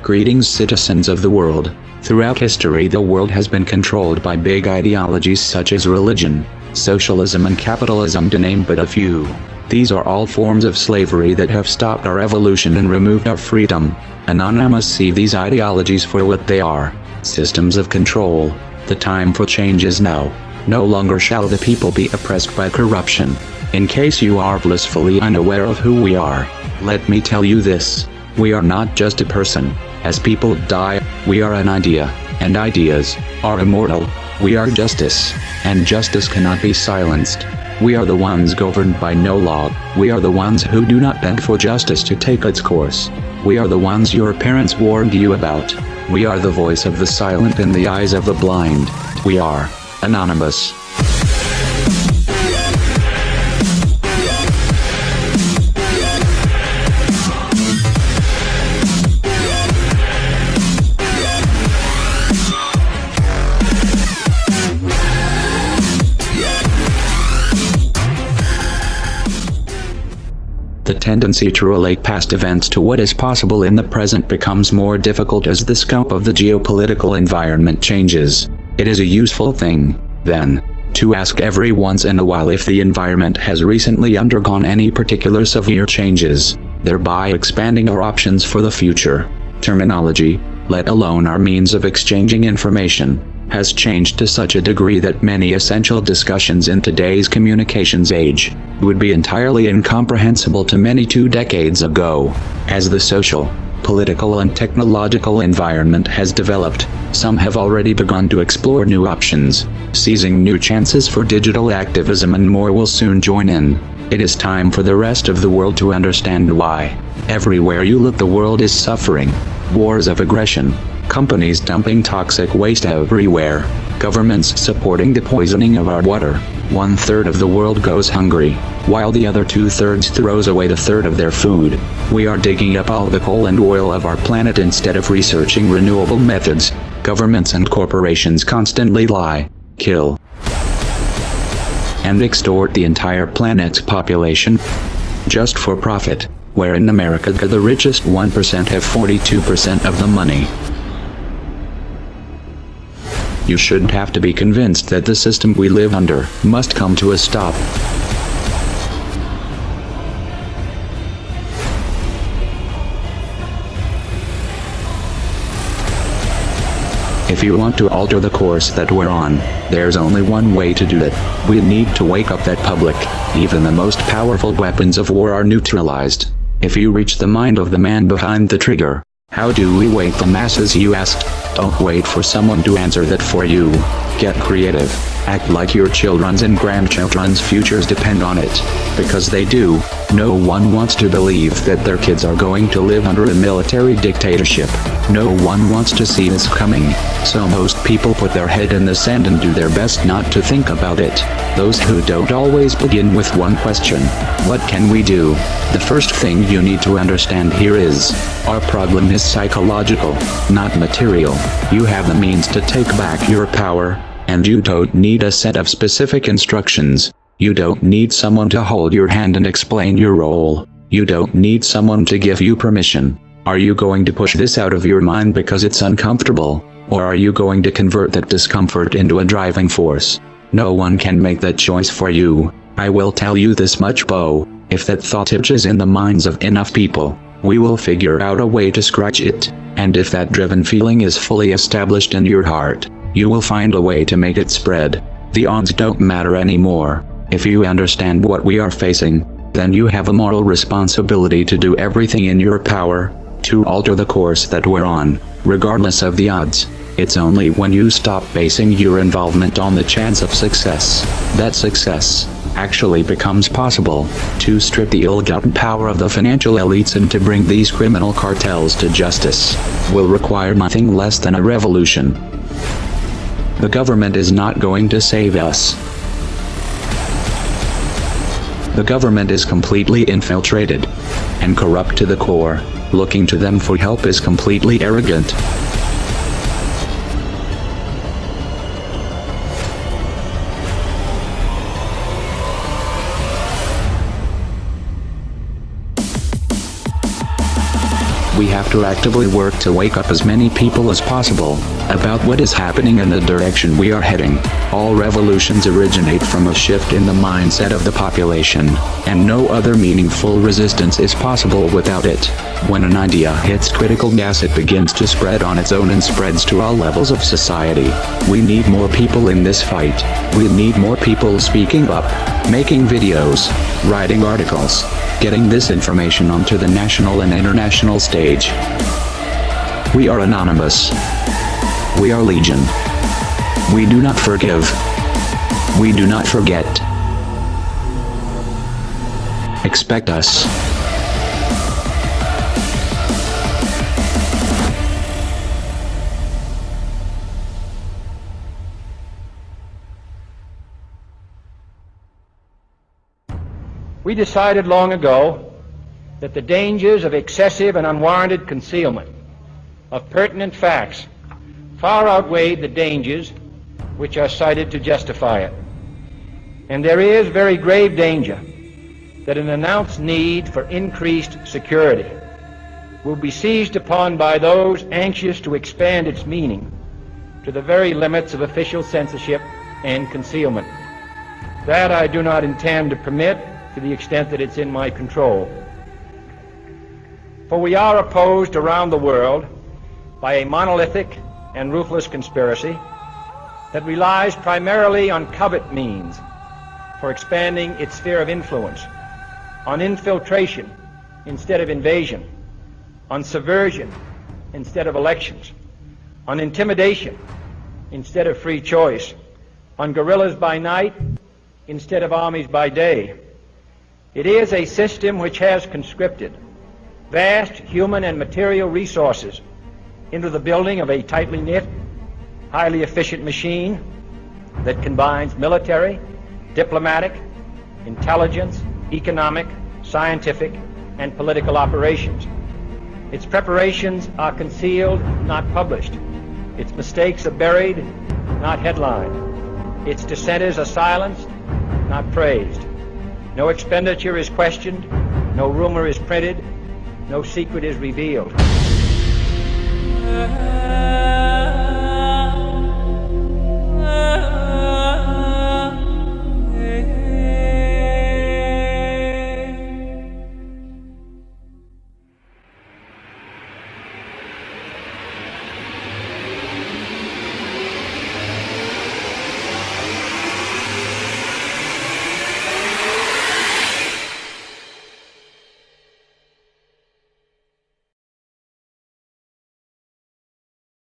Greetings, citizens of the world. Throughout history, the world has been controlled by big ideologies such as religion, socialism and capitalism, to name but a few. These are all forms of slavery that have stopped our evolution and removed our freedom. Anonymous see these ideologies for what they are: systems of control. The time for change is now. No longer shall the people be oppressed by corruption. In case you are blissfully unaware of who we are, let me tell you this: we are not just a person. As people die, we are an idea, and ideas are immortal. We are justice, and justice cannot be silenced. We are the ones governed by no law. We are the ones who do not beg for justice to take its course. We are the ones your parents warned you about. We are the voice of the silent in the eyes of the blind. We are Anonymous. The tendency to relate past events to what is possible in the present becomes more difficult as the scope of the geopolitical environment changes. It is a useful thing, then, to ask every once in a while if the environment has recently undergone any particular severe changes, thereby expanding our options for the future. Terminology, let alone our means of exchanging information, has changed to such a degree that many essential discussions in today's communications age would be entirely incomprehensible to many 2 decades ago. As the social, political and technological environment has developed, some have already begun to explore new options, seizing new chances for digital activism, and more will soon join in. It is time for the rest of the world to understand why. Everywhere you look, the world is suffering. Wars of aggression, companies dumping toxic waste everywhere, governments supporting the poisoning of our water. 1/3 of the world goes hungry, while the other 2/3 throws away 1/3 of their food. We are digging up all the coal and oil of our planet instead of researching renewable methods. Governments and corporations constantly lie, kill, and extort the entire planet's population, just for profit, where in America the richest 1% have 42% of the money. You shouldn't have to be convinced that the system we live under must come to a stop. If you want to alter the course that we're on, there's only one way to do it. We need to wake up that public. Even the most powerful weapons of war are neutralized if you reach the mind of the man behind the trigger. How do we wake the masses, you ask? Don't wait for someone to answer that for you. Get creative. Act like your children's and grandchildren's futures depend on it. Because they do. No one wants to believe that their kids are going to live under a military dictatorship. No one wants to see this coming. So most people put their head in the sand and do their best not to think about it. Those who don't always begin with one question: what can we do? The first thing you need to understand here is, our problem is psychological, not material. You have the means to take back your power, and you don't need a set of specific instructions. You don't need someone to hold your hand and explain your role. You don't need someone to give you permission. Are you going to push this out of your mind because it's uncomfortable? Or are you going to convert that discomfort into a driving force? No one can make that choice for you. I will tell you this much, Bo: if that thought itches in the minds of enough people, we will figure out a way to scratch it. And if that driven feeling is fully established in your heart, you will find a way to make it spread. The odds don't matter anymore. If you understand what we are facing, then you have a moral responsibility to do everything in your power to alter the course that we're on, regardless of the odds. It's only when you stop basing your involvement on the chance of success that success actually becomes possible. To strip the ill-gotten power of the financial elites and to bring these criminal cartels to justice will require nothing less than a revolution. The government is not going to save us. The government is completely infiltrated and corrupt to the core. Looking to them for help is completely arrogant. We have to actively work to wake up as many people as possible about what is happening and the direction we are heading. All revolutions originate from a shift in the mindset of the population, and no other meaningful resistance is possible without it. When an idea hits critical mass, it begins to spread on its own and spreads to all levels of society. We need more people in this fight. We need more people speaking up, making videos, writing articles, getting this information onto the national and international stage. We are anonymous. We are legion. We do not forgive. We do not forget. Expect us. We decided long ago that the dangers of excessive and unwarranted concealment of pertinent facts far outweighed the dangers which are cited to justify it. And there is very grave danger that an announced need for increased security will be seized upon by those anxious to expand its meaning to the very limits of official censorship and concealment. That I do not intend to permit to the extent that it's in my control. For we are opposed around the world by a monolithic and ruthless conspiracy that relies primarily on covert means for expanding its sphere of influence, on infiltration instead of invasion, on subversion instead of elections, on intimidation instead of free choice, on guerrillas by night instead of armies by day. It is a system which has conscripted vast human and material resources into the building of a tightly knit, highly efficient machine that combines military, diplomatic, intelligence, economic, scientific, and political operations. Its preparations are concealed, not published. Its mistakes are buried, not headlined. Its dissenters are silenced, not praised. No expenditure is questioned, no rumor is printed, no secret is revealed.